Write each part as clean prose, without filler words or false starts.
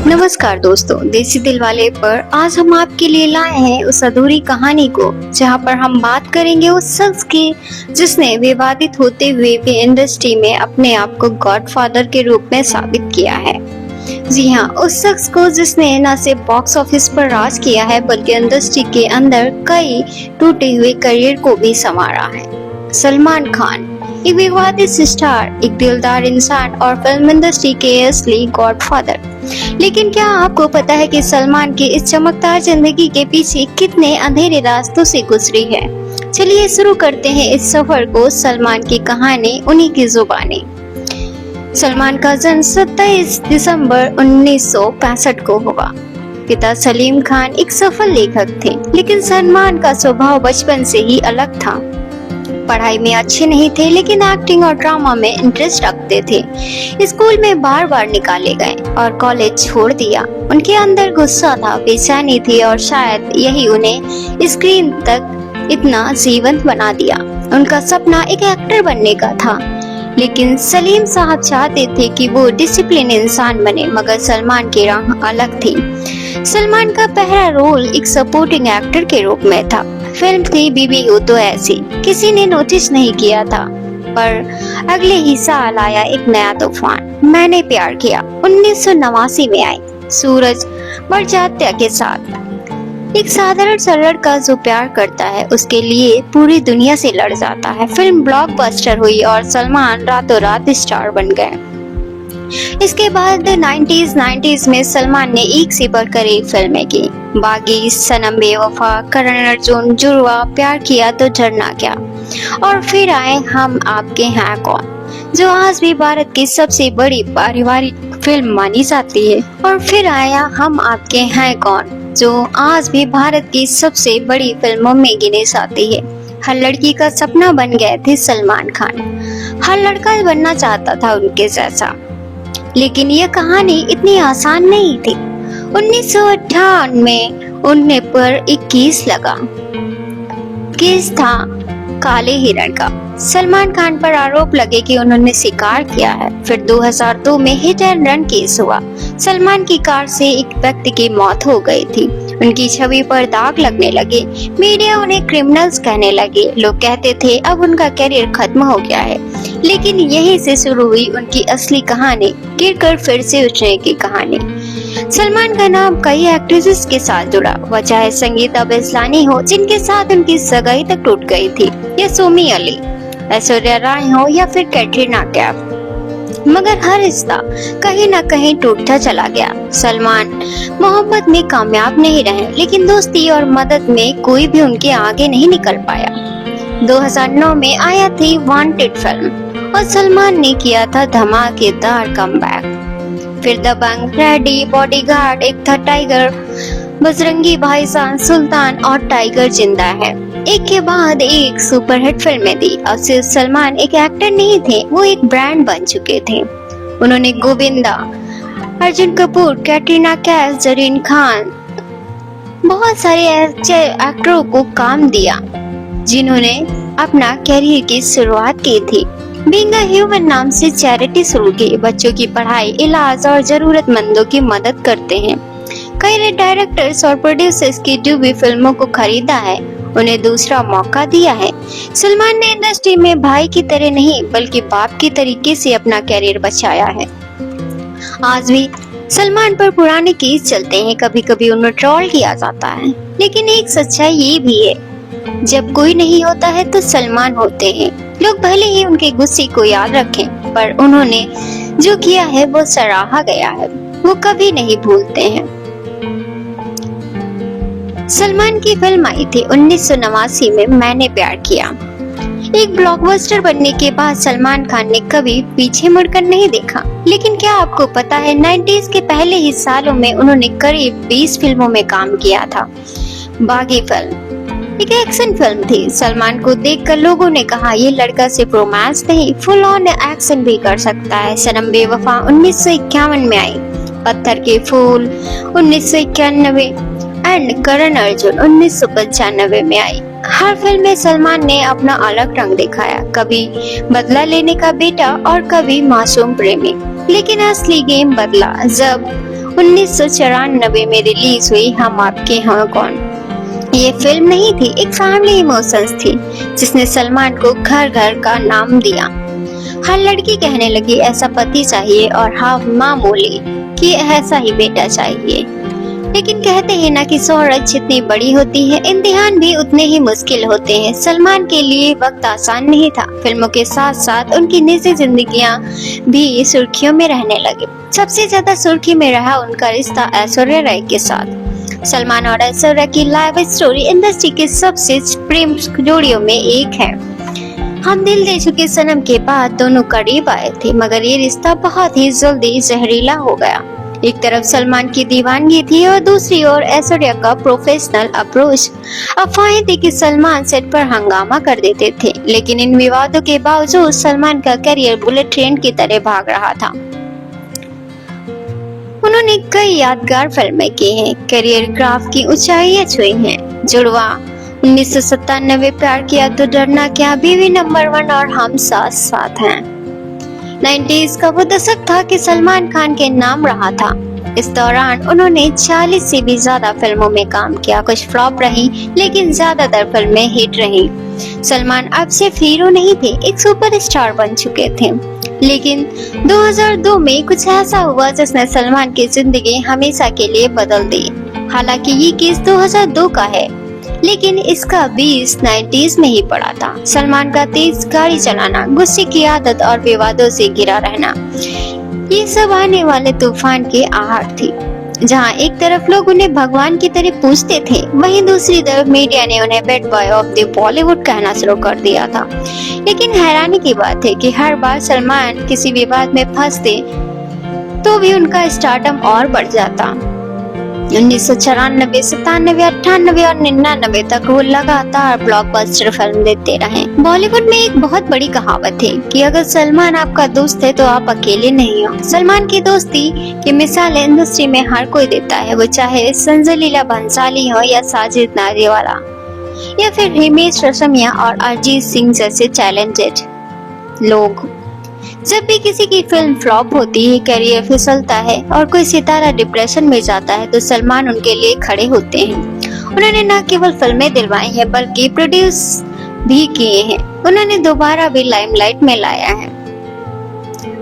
नमस्कार दोस्तों, देसी दिल वाले पर आज हम आपके लिए लाए हैं उस अधूरी कहानी को जहां पर हम बात करेंगे उस शख्स की जिसने विवादित होते हुए भी इंडस्ट्री में अपने आप को गॉडफादर के रूप में साबित किया है। जी हाँ, उस शख्स को जिसने न सिर्फ बॉक्स ऑफिस पर राज किया है बल्कि इंडस्ट्री के अंदर कई टूटे हुए करियर को भी संवारा है। सलमान खान एक विवादित स्टार, एक दिलदार इंसान और फिल्म इंडस्ट्री के असली गॉडफादर। लेकिन क्या आपको पता है कि सलमान की इस चमकदार जिंदगी के पीछे कितने अंधेरे रास्तों से गुजरी है? चलिए शुरू करते हैं इस सफर को। सलमान की कहानी उन्हीं की जुबानी। सलमान का जन्म 27 दिसंबर 1965 को हुआ। पिता सलीम खान एक सफल लेखक थे, लेकिन सलमान का स्वभाव बचपन से ही अलग था। पढ़ाई में अच्छे नहीं थे, लेकिन एक्टिंग और ड्रामा में इंटरेस्ट रखते थे। स्कूल में बार बार निकाले गए और कॉलेज छोड़ दिया। उनके अंदर गुस्सा था, बेचैनी थी और शायद यही उन्हें स्क्रीन तक इतना जीवंत बना दिया। उनका सपना एक एक्टर बनने का था, लेकिन सलीम साहब चाहते थे कि वो डिसिप्लिन इंसान बने, मगर सलमान की राह अलग थी। सलमान का पहला रोल एक सपोर्टिंग एक्टर के रूप में था। फिल्म थी बीबी हो तो ऐसी। किसी ने नोटिस नहीं किया था, पर अगले ही साल आया एक नया तूफान, मैंने प्यार किया। 1989 में आई सूरज बड़जात्या के साथ। एक साधारण सा लड़का जो प्यार करता है उसके लिए पूरी दुनिया से लड़ जाता है। फिल्म ब्लॉकबस्टर हुई और सलमान रातों रात स्टार बन गए। इसके बाद 90s में सलमान ने एक से बढ़कर एक फिल्में की। बागी, सनम बेवफा, करण अर्जुन, जुड़वा, प्यार किया तो डरना क्या, और फिर आए हम आपके हैं कौन, जो आज भी भारत की सबसे बड़ी पारिवारिक फिल्म मानी जाती है। और फिर आया हम आपके हैं कौन, जो आज भी भारत की सबसे बड़ी फिल्मों में गिने जाती है। हर लड़की का सपना बन गए थे सलमान खान। हर लड़का बनना चाहता था उनके जैसा, लेकिन यह कहानी इतनी आसान नहीं थी। 1958 में उनने पर एक केस लगा। केस था काले हिरण का। सलमान खान पर आरोप लगे कि उन्होंने शिकार किया है। फिर 2002 में हिट एंड रन केस हुआ। सलमान की कार से एक व्यक्ति की मौत हो गई थी। उनकी छवि पर दाग लगने लगे। मीडिया उन्हें क्रिमिनल्स कहने लगे। लोग कहते थे अब उनका करियर खत्म हो गया है, लेकिन यहीं से शुरू हुई उनकी असली कहानी, गिरकर फिर से उठने की कहानी। सलमान का नाम कई एक्ट्रेसेस के साथ जुड़ा, वह चाहे संगीता बेसलानी हो जिनके साथ उनकी सगाई तक टूट गई थी, या सोमी अली, ऐश्वर्या राय हो या फिर कैटरीना कैफ, मगर हर रिश्ता कहीं न कहीं टूटता चला गया। सलमान मोहब्बत में कामयाब नहीं रहे, लेकिन दोस्ती और मदद में कोई भी उनके आगे नहीं निकल पाया। 2009 में आया थी वांटेड फिल्म और सलमान ने किया था धमाकेदार कमबैक। फिर दबंग, रेडी, बॉडीगार्ड, एक था टाइगर, बजरंगी भाईजान, सुल्तान और टाइगर जिंदा है, एक के बाद एक सुपरहिट फिल्में दी। अब सिर्फ सलमान एक एक्टर नहीं थे, वो एक ब्रांड बन चुके थे। उन्होंने गोविंदा, अर्जुन कपूर, कैटरीना कैफ, जरीन खान, बहुत सारे ऐसे एक्टरों को काम दिया जिन्होंने अपना करियर की शुरुआत की थी। बीइंग अ ह्यूमन नाम से चैरिटी शुरू की। बच्चों की पढ़ाई, इलाज और जरूरतमंदों की मदद करते हैं। कई डायरेक्टर्स और प्रोड्यूसर्स की डूबी फिल्मों को खरीदा है, उन्हें दूसरा मौका दिया है। सलमान ने इंडस्ट्री में भाई की तरह नहीं बल्कि बाप के तरीके से अपना करियर बचाया है। आज भी सलमान पर पुराने केस चलते हैं, कभी कभी उन्हें ट्रोल किया जाता है, लेकिन एक सच्चाई ये भी है, जब कोई नहीं होता है तो सलमान होते हैं। लोग भले ही उनके गुस्से को याद रखें, पर उन्होंने जो किया है वो सराहा गया है, वो कभी नहीं भूलते हैं। सलमान की फिल्म आई थी 1989 में, मैंने प्यार किया। एक ब्लॉकबस्टर बनने के बाद सलमान खान ने कभी पीछे मुड़कर नहीं देखा। लेकिन क्या आपको पता है 90s के पहले ही सालों में उन्होंने करीब 20 फिल्मों में काम किया था। बागी फिल्म एक एक्शन फिल्म थी। सलमान को देखकर लोगों ने कहा ये लड़का सिर्फ रोमांस नहीं, फुल ऑन एक्शन भी कर सकता है। सनम बेवफा 1951 में आई। पत्थर के फूल 1991 एंड करण अर्जुन 1995 में आई। हर फिल्म में सलमान ने अपना अलग रंग दिखाया, कभी बदला लेने का बेटा और कभी मासूम प्रेमी। लेकिन असली गेम बदला जब 1994 में रिलीज हुई हम आपके हैं कौन। ये फिल्म नहीं थी, एक फैमिली इमोशंस थी जिसने सलमान को घर घर का नाम दिया। हर लड़की कहने लगी ऐसा पति चाहिए और हाँ माँ बोली कि ऐसा ही बेटा चाहिए। लेकिन कहते हैं ना कि शोहरत जितनी बड़ी होती है इम्तिहान भी उतने ही मुश्किल होते हैं। सलमान के लिए वक्त आसान नहीं था। फिल्मों के साथ साथ उनकी निजी जिंदगियां भी सुर्खियों में रहने लगी। सबसे ज्यादा सुर्खी में रहा उनका रिश्ता ऐश्वर्या राय के साथ। सलमान और ऐश्वर्या की लाइफ स्टोरी इंडस्ट्री के सबसे प्रेम जोड़ियों में एक है। हम दिल दे चुके सनम के बाद दोनों करीब आए थे, मगर ये रिश्ता बहुत ही जल्दी जहरीला हो गया। एक तरफ सलमान की दीवानगी थी और दूसरी ओर ऐश्वर्या का प्रोफेशनल अप्रोच। अफवाहें थी कि सलमान सेट पर हंगामा कर देते थे, लेकिन इन विवादों के बावजूद सलमान का करियर बुलेट ट्रेन की तरह भाग रहा था। उन्होंने कई यादगार फिल्में की हैं, करियर ग्राफ की ऊंचाइयां छुई हैं। जुड़वा 1997, प्यार किया तो डरना क्या, बीवी नंबर 1 और हम साथ साथ हैं। 90s का वो दशक था कि सलमान खान के नाम रहा था। इस दौरान उन्होंने 40 से भी ज्यादा फिल्मों में काम किया। कुछ फ्लॉप रही लेकिन ज्यादातर फिल्में हिट रही। सलमान अब सिर्फ हीरो नहीं थे, एक सुपरस्टार बन चुके थे। लेकिन 2002 में कुछ ऐसा हुआ जिसने सलमान की जिंदगी हमेशा के लिए बदल दी। हालांकि ये केस 2002 का है, लेकिन इसका बीज 90s में ही पड़ा था। सलमान का तेज गाड़ी चलाना, गुस्से की आदत और विवादों से घिरा रहना, ये सब आने वाले तूफान की आहट थी। जहां एक तरफ लोग उन्हें भगवान की तरह पूजते थे, वहीं दूसरी तरफ मीडिया ने उन्हें bad boy of the Bollywood कहना शुरू कर दिया था। लेकिन हैरानी की बात है कि हर बार सलमान किसी विवाद में फंसते तो भी उनका स्टारडम और बढ़ जाता। 1994, 97, 98 और 99 तक वो लगातार ब्लॉकबस्टर फिल्म देते रहे। बॉलीवुड में एक बहुत बड़ी कहावत है कि अगर सलमान आपका दोस्त है तो आप अकेले नहीं हो। सलमान की दोस्ती की मिसाल इंडस्ट्री में हर कोई देता है, वो चाहे संजय लीला भंसाली हो या साजिद नादियावाला या फिर हिमेश रेशमिया और अरिजीत सिंह जैसे टैलेंटेड लोग। जब भी किसी की फिल्म फ्लॉप होती है, करियर फिसलता है और कोई सितारा डिप्रेशन में जाता है तो सलमान उनके लिए खड़े होते हैं। उन्होंने न केवल फिल्में दिलवाई हैं बल्कि प्रोड्यूस भी किए हैं। उन्होंने दोबारा भी लाइमलाइट में लाया है।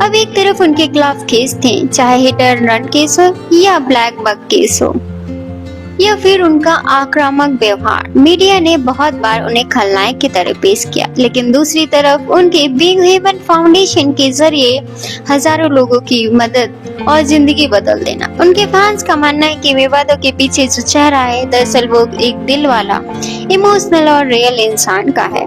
अब एक तरफ उनके खिलाफ केस थे, चाहे हिट एंड रन केस हो या ब्लैक बक केस हो या फिर उनका आक्रामक व्यवहार। मीडिया ने बहुत बार उन्हें खलनायक की तरह पेश किया, लेकिन दूसरी तरफ उनके बिग हेवन फाउंडेशन के जरिए हजारों लोगों की मदद और जिंदगी बदल देना। उनके फैंस का मानना है कि विवादों के पीछे जो चेहरा है दरअसल वो एक दिल वाला, इमोशनल और रियल इंसान का है।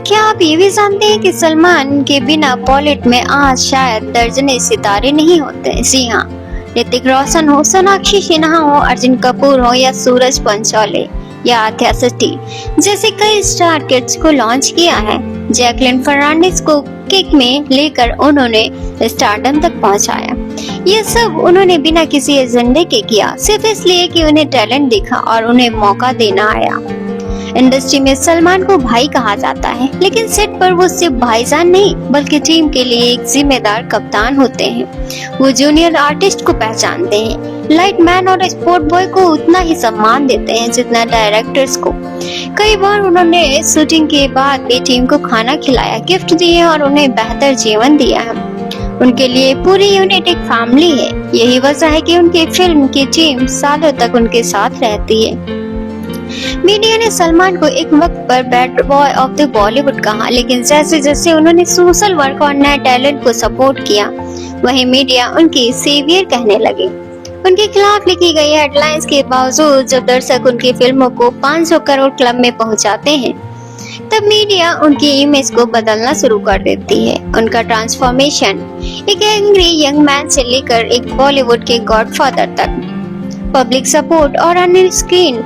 क्या आप ये भी जानते हैं कि सलमान के बिना बॉलीवुड में आज शायद दर्जने सितारे नहीं होते। जी हाँ, ऋतिक रोशन हो, सोनाक्षी सिन्हा हो, अर्जुन कपूर हो या सूरज पंचोले या आद्या सिटी जैसे कई स्टार किड्स को लॉन्च किया है। जैकलिन फर्नांडिस को किक में लेकर उन्होंने स्टारडम तक पहुंचाया। ये सब उन्होंने बिना किसी एजेंडे के किया, सिर्फ इसलिए कि उन्हें टैलेंट दिखा और उन्हें मौका देना आया। इंडस्ट्री में सलमान को भाई कहा जाता है, लेकिन सेट पर वो सिर्फ भाईजान नहीं बल्कि टीम के लिए एक जिम्मेदार कप्तान होते हैं। वो जूनियर आर्टिस्ट को पहचानते हैं, लाइट मैन और स्पोर्ट बॉय को उतना ही सम्मान देते हैं जितना डायरेक्टर्स को। कई बार उन्होंने शूटिंग के बाद भी टीम को खाना खिलाया, गिफ्ट दिए और उन्हें बेहतर जीवन दिया है। उनके लिए पूरी यूनिट एक फैमिली है। यही वजह है कि उनकी फिल्म की टीम सालों तक उनके साथ रहती है। मीडिया ने सलमान को एक वक्त पर bad boy of the Bollywood कहा, लेकिन जैसे जैसे उन्होंने सोशल वर्क और नए टैलेंट को सपोर्ट किया, वहीं मीडिया उनके सेवियर कहने लगे। उनके खिलाफ लिखी गई हेडलाइंस के बावजूद जब दर्शक उनकी फिल्मों को 500 करोड़ क्लब में पहुंचाते हैं, तब मीडिया उनकी इमेज को बदलना शुरू कर देती है। उनका ट्रांसफॉर्मेशन एक एंग्री यंग मैन से लेकर एक बॉलीवुड के गॉडफादर तक पब्लिक सपोर्ट और ऑन स्क्रीन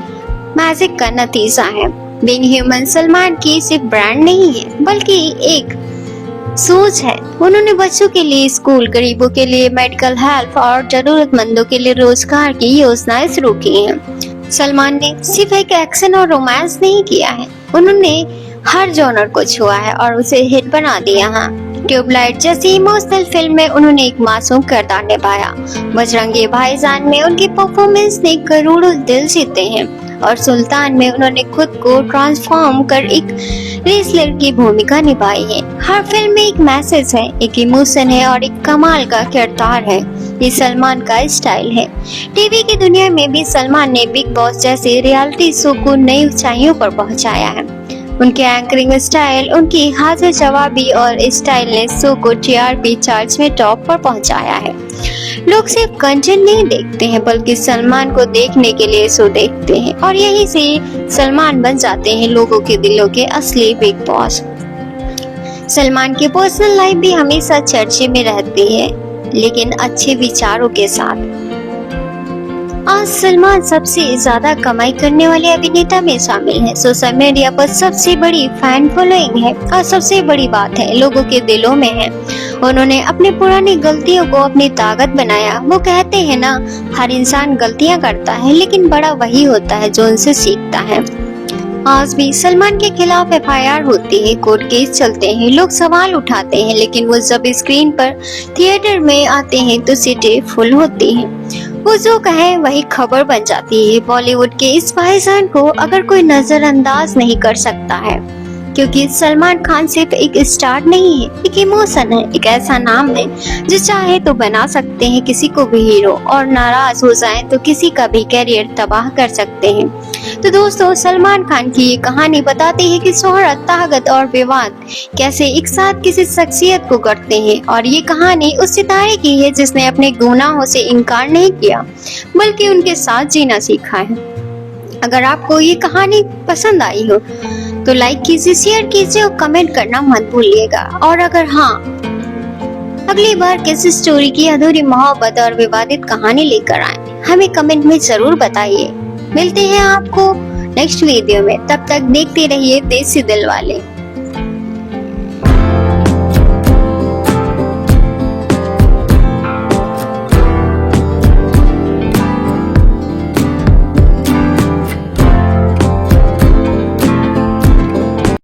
मैजिक का नतीजा है। बीइंग ह्यूमन सलमान की सिर्फ ब्रांड नहीं है बल्कि एक सोच है। उन्होंने बच्चों के लिए स्कूल, गरीबों के लिए मेडिकल हेल्प और जरूरतमंदों के लिए रोजगार की योजनाएं शुरू की हैं। सलमान ने सिर्फ एक एक्शन और रोमांस नहीं किया है, उन्होंने हर जॉनर को छुआ है और उसे हिट बना दिया है। ट्यूबलाइट जैसी इमोशनल फिल्म में उन्होंने एक मासूम किरदार निभाया। बजरंगी भाईजान में उनकी परफॉर्मेंस ने करोड़ों दिल जीते हैं और सुल्तान में उन्होंने खुद को ट्रांसफॉर्म कर एक रेसलर की भूमिका निभाई है। हर फिल्म में एक मैसेज है, एक इमोशन है और एक कमाल का किरदार है। ये सलमान का स्टाइल है। टीवी की दुनिया में भी सलमान ने बिग बॉस जैसे रियलिटी शो को नई ऊंचाइयों पर पहुंचाया है। उनके एंकरिंग स्टाइल, उनकी हाजिर जवाबी और स्टाइल ने शो को टीआरपी चार्ट्स में टॉप पर पहुंचाया है। लोग सिर्फ कंटेंट नहीं देखते हैं बल्कि सलमान को देखने के लिए शो देखते हैं और यहीं से सलमान बन जाते हैं लोगों के दिलों के असली बिग बॉस। सलमान की पर्सनल लाइफ भी हमेशा चर्चे में रहती है, लेकिन अच्छे विचारों के साथ। आज सलमान सबसे ज्यादा कमाई करने वाले अभिनेता में शामिल है। सोशल मीडिया पर सबसे बड़ी फैन फॉलोइंग है और सबसे बड़ी बात है लोगों के दिलों में है। उन्होंने अपनी पुरानी गलतियों को अपनी ताकत बनाया। वो कहते हैं ना, हर इंसान गलतियां करता है लेकिन बड़ा वही होता है जो उनसे सीखता है। आज भी सलमान के खिलाफ एफआईआर होती है, कोर्ट केस चलते हैं, लोग सवाल उठाते हैं, लेकिन वो जब स्क्रीन पर थिएटर में आते हैं तो सीटें फुल होती हैं। वो जो कहे वही खबर बन जाती है। बॉलीवुड के इस भाईजान को अगर कोई नजरअंदाज नहीं कर सकता है, क्योंकि सलमान खान सिर्फ एक स्टार नहीं है, एक इमोशन है, एक ऐसा नाम है जो चाहे तो बना सकते हैं किसी को भी हीरो और नाराज हो जाए तो किसी का भी कैरियर तबाह कर सकते हैं। तो दोस्तों, सलमान खान की ये कहानी बताती है कि शोहरत, ताकत और विवाद कैसे एक साथ किसी शख्सियत को करते हैं। और ये कहानी उस सितारे की है जिसने अपने गुनाहों से इनकार नहीं किया बल्कि उनके साथ जीना सीखा है। अगर आपको ये कहानी पसंद आई हो तो लाइक कीजिए, शेयर कीजिए और कमेंट करना मत भूलिएगा। और अगर हाँ, अगली बार किस स्टोरी की अधूरी मोहब्बत और विवादित कहानी लेकर आए, हमें कमेंट में जरूर बताइए। मिलते हैं आपको नेक्स्ट वीडियो में, तब तक देखते रहिए देसी दिल वाले।